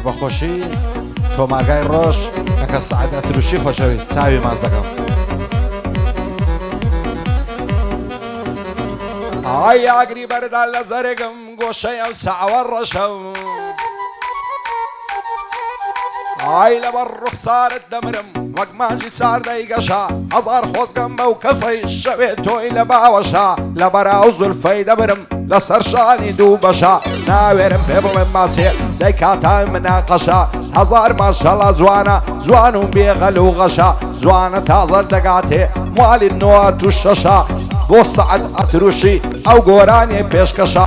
بەخۆشی تۆماگای ڕۆژ ئەکە سعادە تروشی خۆشەویست چاوی ماز دەکەم. ئای ئاگری بەردا لە زەرێگم گۆشەیە و چاوە ڕەشە ئای لەبەر ڕوخسارت دەمرم وەک مانجی چاردەی گەشە هەزار خۆزگەم بەو کەسەی شەوێت تۆی لە باوەشە لە بەراو زولفەی دەبرم لەسەر شانی دوو بەشە ناوێرم پێ بڵێم ماچێ دەی کاتای مناقەشە هەزار ماشەڵە جوانە جوان و بێغەل و غەشە جوانە تازە دەگاتێ موالی نۆە تو شەشە بۆ سەعەد ئەتروشی ئەو گۆرانی پێشکەشە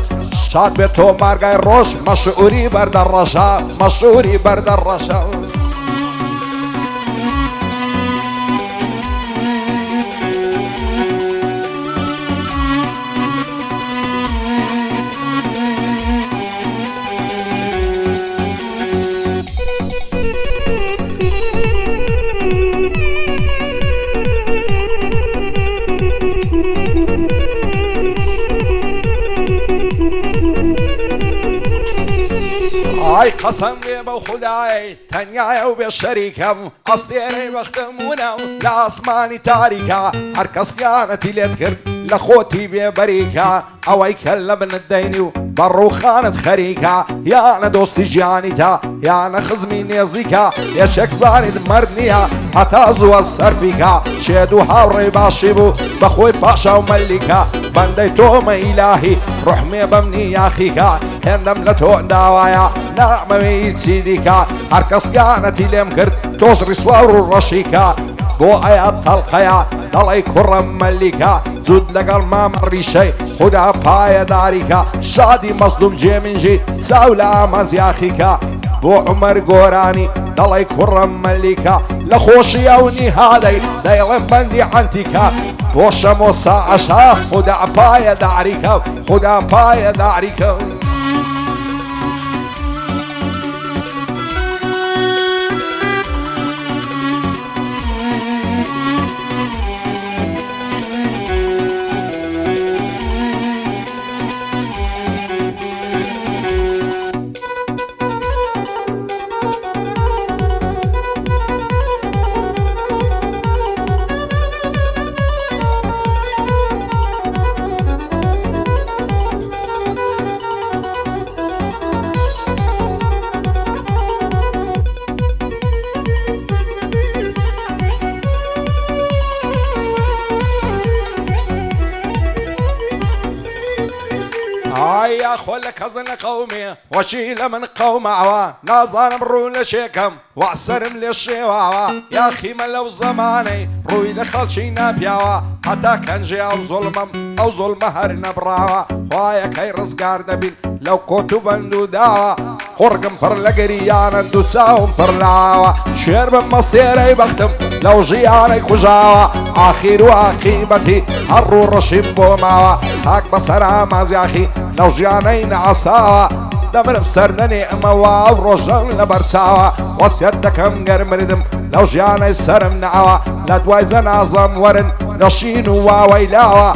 شاد بێت تۆ مارگای ڕۆژ مەشعوری بەردەڕەشە مەشعوری بەردەڕەشە ئای قەسەم لێ بەو خودای تەنیایە و بێ شەریکەم ئەستێرەی وەختمونە و لە ئاسمانی تاریکە هەر کەس خیانەتی لێت کرد لە خۆتی بێبەریکە ئەوەی کە لە بنت دەینی و بەڕووخانت خەریکە یانە دۆستی ژیانیتە یانە خزمی نێزیکە یەکێک زانیت مرد نییە هەتا زووە سەرفیکە شێد و هاوڕێی باشی بوو بەخۆی پاشا و مەلیکە بەندەی تۆمە ئیلاهی ڕحمێ بەمنی یاخیکە هێندەم لە تۆ داوایە نامەوێی چی دیکە هەر کەسکانەتی لێم کرد تۆش ڕیسوار و ڕەشیکە بۆ ئەیە تەڵقەیە دەڵی کوڕم مەلیکە زود لەگەڵ مامە ڕیشەی خوددا پایەداریکە شادی مەزلوم جێمنجی چاو لە ئامانزیاخیکە بۆ عومەر گۆرانی دەڵی کوڕم مەلیکە لە خۆشی ئەو نیهادەی دەیڵێ بەندی عەنتیکە بۆ شەمۆسا عەشا خوددا پایەداریکە خوددا پایەداریکە ئایا خۆ لە کەزن لە قەومێ وەچی لە من قەوماوە نازانم ڕوو لە شێکەم وەسەرم لێ شێواوە یا خیمە لەو زەمانەی ڕووی لە خەڵکی ناپیاوە هەتا کەنجێ ئەو زوڵمم ئەو زوڵمە هەر نەبراوە خوایەکەی ڕزگار دەبین لەو کۆت و بەند و داوە قوڕگم پڕ لە گەریانە دوو چاوم پڕ لاوە شێر بم مەستێرەی بەختم لەو ژیانەی کوژاوە ئاخیر و عاقیبەتی هەڕوو ڕەشیم بۆ ماوە هاک بەسەر ئامازیاخی لەو ژیانەی نەعەساوە دەمرم سەر نەنێعمەوە ئەو ڕۆژەم لە بەرچاوە وەسیەت دەکەم گەرمردم لەو ژیانەی سرم ناوە لە دوای جەنازەم وەرن نەشین و واوەی لاوە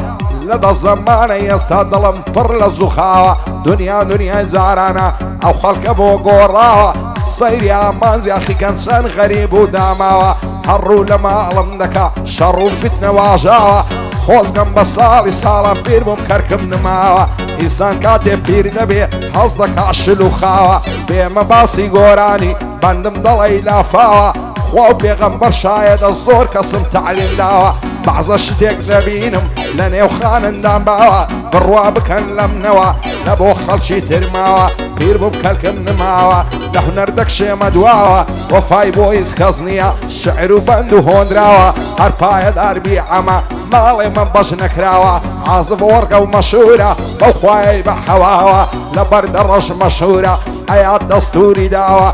لە دە زەمانەی ئێستا دڵم پڕ لە زوخاوە دنیا دنیای جارانە ئەو خەڵکە بۆ گۆڕاوە سەیری ئامانزیاخیکەن چەند غەریب و داماوە هەڕوو لە ماڵم دەکا شەڕ و فتنە واژاوە خۆزگەم بە ساڵی ساڵە پیر بووم کەرکم نماوە ئینسان کاتێ پیر دەبێ هەز دەکا شل و خاوە بێمە باسی گۆرانی بەندم دەڵی لافاوە خوا و پێغەمبەر شایەدە زۆر کەسم تعلیم داوە بەعزە شتێک دەبینم لە نێو خانندان باوە بڕوا بکەن لەمنەوە لە بۆ خەڵکی ترماوە پیر بووم کەلکم نماوە لە هونەر دەکشێمە دواوە وەفای بۆ هیچ کەس نییە شعر و بەند و هۆنراوە هەر پایەدار بیعەمە ماڵێ من بەش نەکراوە عازب وەرگە و مەشهورە بەو خوایەی بە حەواوە لە بەردە ڕەش مەشهورە ئەیا دەستوری داوە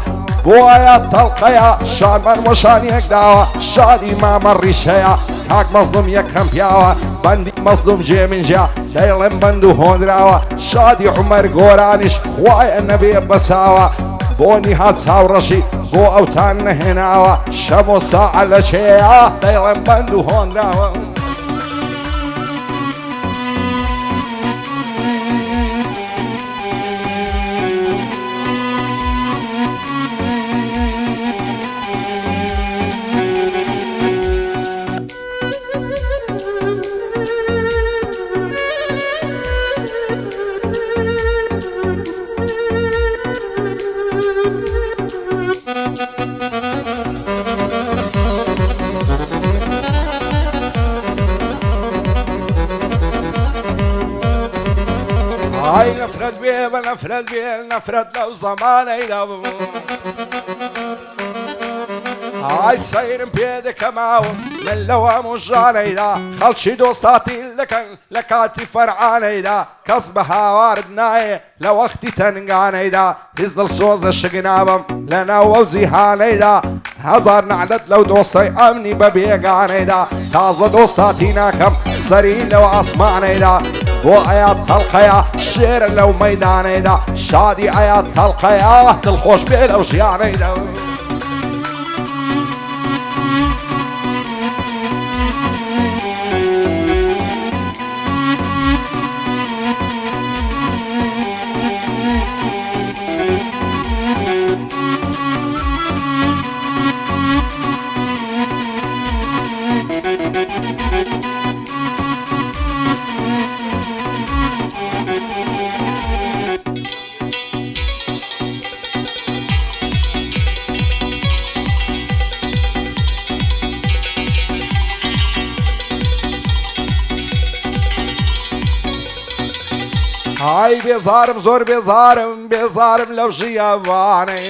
بۆ ئەیە تەڵقەیە شانمان وەشانیەک داوە شادی مامە ڕیشەیە کاک مەزلوم یەکەم پیاوە بەندی مەزلوم جێمنجە دەیڵێم بەند و هۆنراوە شادی عومەر گۆرانیش خوایە نەبێ بەساوە بۆنی هات چاوڕەشی بۆ ئەوتان نەهێناوە شەم و ساعە لە چێە دەیڵێم بەند و هۆنراوە بێبە نەفرەت بێ نەفرەت لەو زەمانەیدا ئای سەیرم پێ دەکەماوم من لەو هەموو ژانەیدا خەڵکی دۆستاتی دەکەن لە کاتی فەرعانەیدا کەس بە هاوارد نایە لە وەختی تەنگانەیدا هیچ دڵسۆزە شگنابم لە ناو ئەو جیهانەیدا هەزار نەعلەت لەو دۆستەی ئەمنی بە بێگانەیدا تازە دۆستاتی ناکەم سەری لەو ئاسمانەیدا بۆ ئەیات تەڵقەیە شێرە لەو مەیدانەیدا شادی ئەیات تەڵقەیە دڵخۆش بێ لەو ژیانەیدا ئای بێزارم زۆر بێزارم لەو ژیاوانەی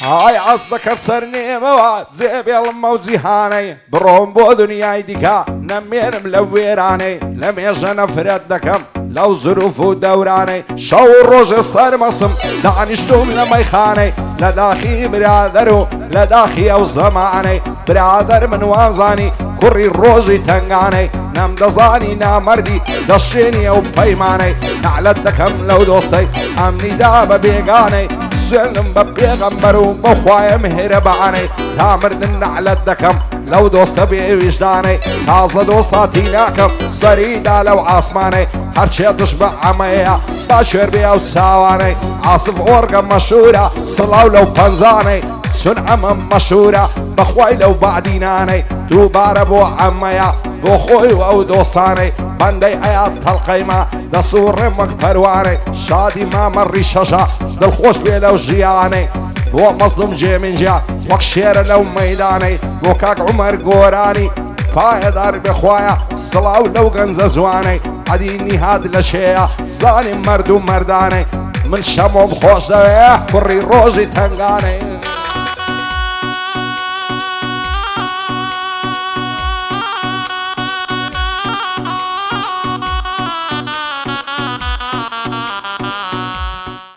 ئای ئەس دەکەم سەر نێمەوە جێبێڵم ئەو جیهانەی بڕۆم بۆ دنیای دیکە نەمێنم لە وێرانەی لە مێژە نەفرەت دەکەم لەو زروف و دەورانەی شەو و ڕۆژە سەرمەسم دانیشتوم لە مەیخانەی لە داخی برادەر و لە داخی ئەو زەمانەی برادەر من وامزانی کوڕی ڕۆژی تنگانەی نەمدەزانی نامەردی دەشێنی ئەو پەیمانەی نەعلەت دەکەم لەو دۆستەی ئەمنیدا بە بێگانەی سوێنم بە پێغەمبەر و بە خوایە مهرەبانەی تا مردن نەعلەت دەکەم لەو دۆستە بێویژدانەی تازە دۆستاتی ناکەم سەریدا لەو ئاسمانەی هەرچێ دش بە ئەمەیە با شوێر بێ ئەو چاوانەی عاسف ئۆرگە مەشهورە سڵاو لەو پەنجانەی سون ئەمەم مەشهورە بەخوای لەو بەعدینانەی دووبارە بۆ ئەمەیە بۆ خۆی و ئەو دۆستانەی بەندەی ئەیات تەڵقەیمە دەسووڕێم وەک پەروانەی شادی مامەڕی شەشە دڵخۆش بێ لەو ژیانەی بۆ مەزلوم جێمنجە وەک شێرە لەو مەیدانەی بۆ کاک عومەر گۆرانی پایەدار بخوایە سڵاو لەو گەنجە جوانەی عەدینی هات لە شێیە زانی مەرد و مەردانەی من شەمۆم خۆش دەوێ کوڕی ڕۆژی تەنگانەی